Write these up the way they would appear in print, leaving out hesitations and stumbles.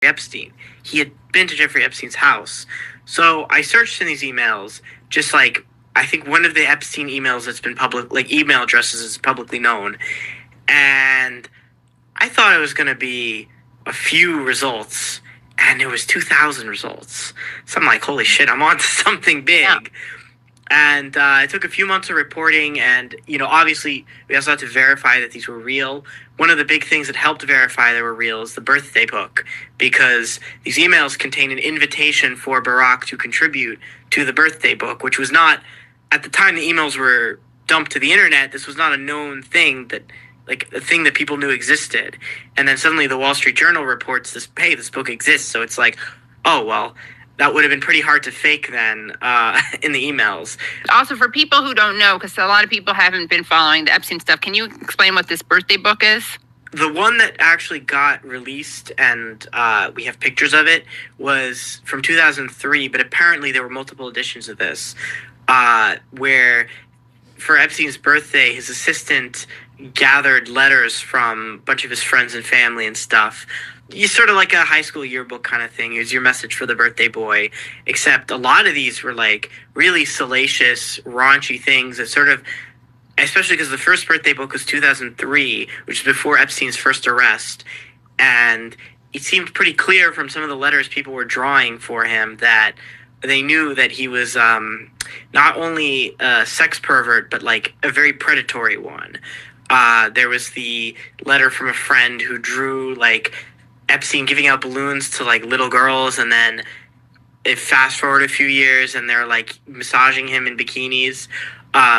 Epstein. He had been to Jeffrey Epstein's house. So I searched in these emails, just like, I think one of the Epstein emails that's been public, like email addresses is publicly known. And I thought it was going to be a few results, and it was 2,000 results. So I'm like, holy shit, I'm on to something big. Yeah. And it took a few months of reporting, and, obviously, we also had to verify that these were real. One of the big things that helped verify they were real is the birthday book, because these emails contain an invitation for Barak to contribute to the birthday book, which was not, at the time the emails were dumped to the internet, this was not a known thing that, like, a thing that people knew existed. And then suddenly the Wall Street Journal reports this, hey, this book exists, so it's like, oh, well, that would have been pretty hard to fake then in the emails. Also, for people who don't know, because a lot of people haven't been following the Epstein stuff, can you explain what this birthday book is? The one that actually got released, and we have pictures of it, was from 2003, but apparently there were multiple editions of this, where for Epstein's birthday, his assistant gathered letters from a bunch of his friends and family and stuff. It's sort of like a high school yearbook kind of thing. Here's your message for the birthday boy. Except a lot of these were like really salacious, raunchy things that sort of, especially because the first birthday book was 2003, which is before Epstein's first arrest. And it seemed pretty clear from some of the letters people were drawing for him that they knew that he was not only a sex pervert, but like a very predatory one. There was the letter from a friend who drew like Epstein giving out balloons to like little girls, and then it fast forward a few years and they're like massaging him in bikinis.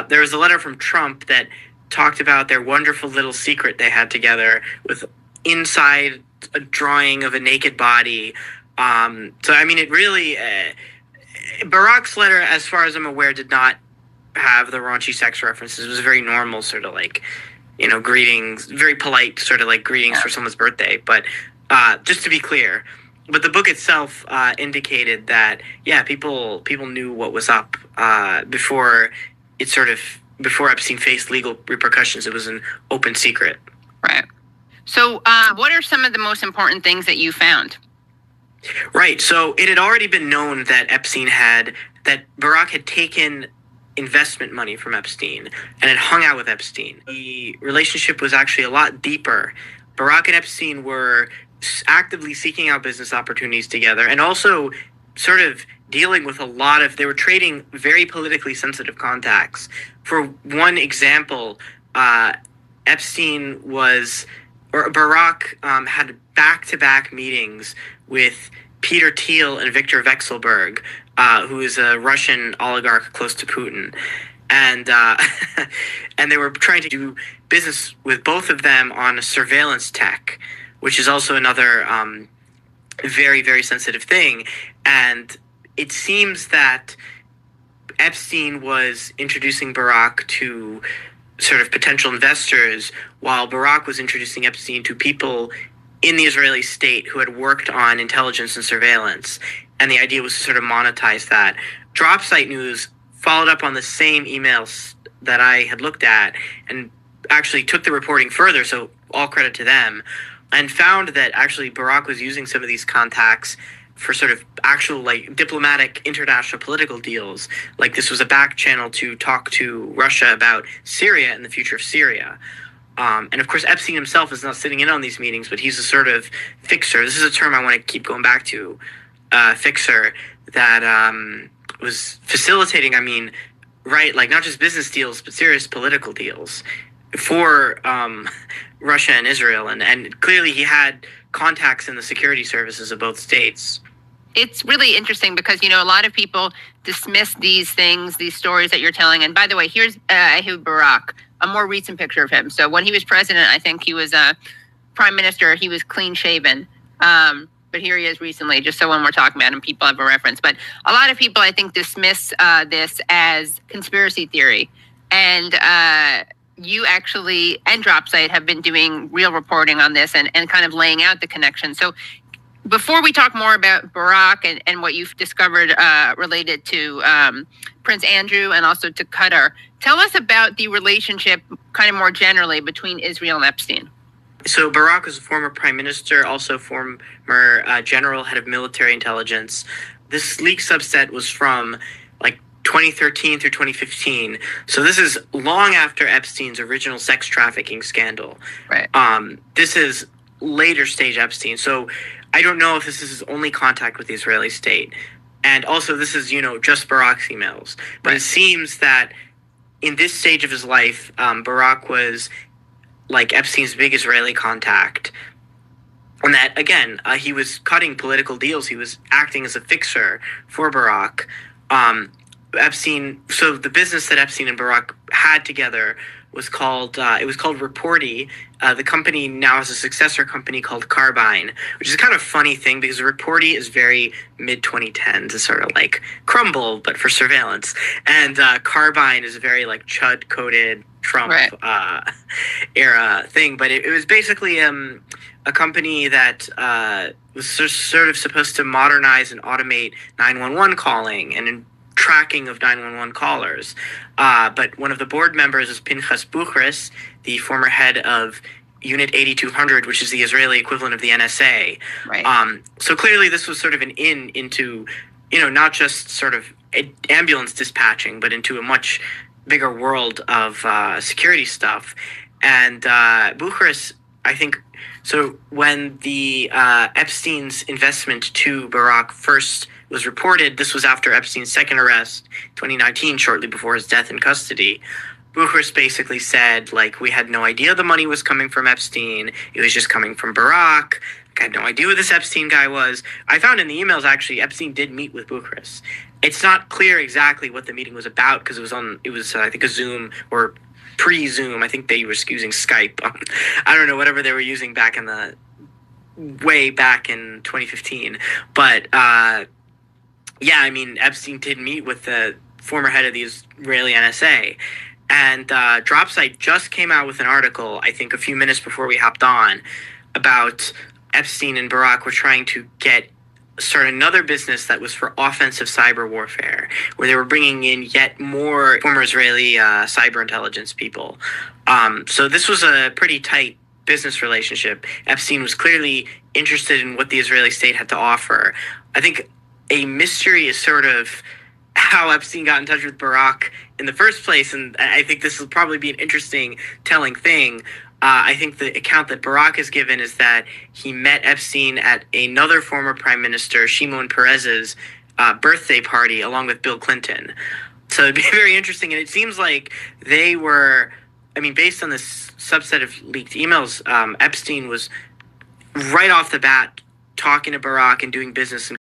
There was a letter from Trump that talked about their wonderful little secret they had together with inside a drawing of a naked body. So, I mean, it really, Barak's letter, as far as I'm aware, did not have the raunchy sex references. It was very normal, sort of like, greetings, very polite, sort of like greetings for someone's birthday. But just to be clear, but the book itself indicated that, yeah, people knew what was up before Epstein faced legal repercussions. It was an open secret. Right. So what are some of the most important things that you found? Right. So it had already been known that that Barak had taken investment money from Epstein and had hung out with Epstein. The relationship was actually a lot deeper. Barak and Epstein were actively seeking out business opportunities together, and also sort of dealing with they were trading very politically sensitive contacts. For one example, Barak had back-to-back meetings with Peter Thiel and Viktor Vekselberg, who is a Russian oligarch close to Putin. And and they were trying to do business with both of them on surveillance tech, which is also another very, very sensitive thing. And it seems that Epstein was introducing Barak to sort of potential investors, while Barak was introducing Epstein to people in the Israeli state who had worked on intelligence and surveillance. And the idea was to sort of monetize that. Dropsite News followed up on the same emails that I had looked at and actually took the reporting further, so all credit to them, and found that actually Barak was using some of these contacts for sort of actual like diplomatic international political deals. Like this was a back channel to talk to Russia about Syria and the future of Syria. And of course, Epstein himself is not sitting in on these meetings, but he's a sort of fixer. This is a term I want to keep going back to, fixer, that was facilitating, like not just business deals, but serious political deals for Russia and Israel. And clearly he had contacts in the security services of both states. It's really interesting because, a lot of people dismiss these things, these stories that you're telling. And by the way, here's Ehud Barak, a more recent picture of him. So when he was president, I think he was a prime minister. He was clean shaven. But here he is recently, just so when we're talking about him, people have a reference. But a lot of people, I think, dismiss this as conspiracy theory. And you actually, and Dropsite, have been doing real reporting on this and kind of laying out the connection. So before we talk more about Barak and what you've discovered related to Prince Andrew and also to Qatar, tell us about the relationship kind of more generally between Israel and Epstein. So Barak was a former prime minister, also former general, head of military intelligence. This leak subset was from like 2013 through 2015. So this is long after Epstein's original sex trafficking scandal. Right. This is later stage Epstein. So I don't know if this is his only contact with the Israeli state. And also this is, just Barak's emails. But Right. It seems that in this stage of his life, Barak was like Epstein's big Israeli contact. And that, again, he was cutting political deals. He was acting as a fixer for Barak. So the business that Epstein and Barak had together was called Reporty. The company now has a successor company called Carbine, which is a kind of funny thing because Reporty is very mid-2010s. It's sort of like Crumble, but for surveillance. And Carbine is a very like chud-coded Trump era thing. But it was basically a company that was sort of supposed to modernize and automate 911 calling and tracking of 911 callers. But one of the board members is Pinchas Buchris, the former head of Unit 8200, which is the Israeli equivalent of the NSA. Right. So clearly this was sort of an into, not just sort of ambulance dispatching, but into a much bigger world of security stuff. And Buchris, I think, so when the Epstein's investment to Barak first was reported, this was after Epstein's second arrest, 2019, shortly before his death in custody. Buchris basically said, like, we had no idea the money was coming from Epstein. It was just coming from Barak. I had no idea who this Epstein guy was. I found in the emails, actually, Epstein did meet with Buchris. It's not clear exactly what the meeting was about because it was I think, a Zoom or pre-Zoom. I think they were using Skype. I don't know, whatever they were using way back in 2015. But yeah, I mean, Epstein did meet with the former head of the Israeli NSA. And Dropsite just came out with an article, I think a few minutes before we hopped on, about Epstein and Barak were trying to start another business that was for offensive cyber warfare, where they were bringing in yet more former Israeli cyber intelligence people. So this was a pretty tight business relationship. Epstein was clearly interested in what the Israeli state had to offer. I think a mystery is sort of how Epstein got in touch with Barak in the first place, and I think this will probably be an interesting telling thing. I think the account that Barak has given is that he met Epstein at another former prime minister, Shimon Peres's, birthday party along with Bill Clinton. So it'd be very interesting, and it seems like they were, based on this subset of leaked emails, Epstein was right off the bat talking to Barak and doing business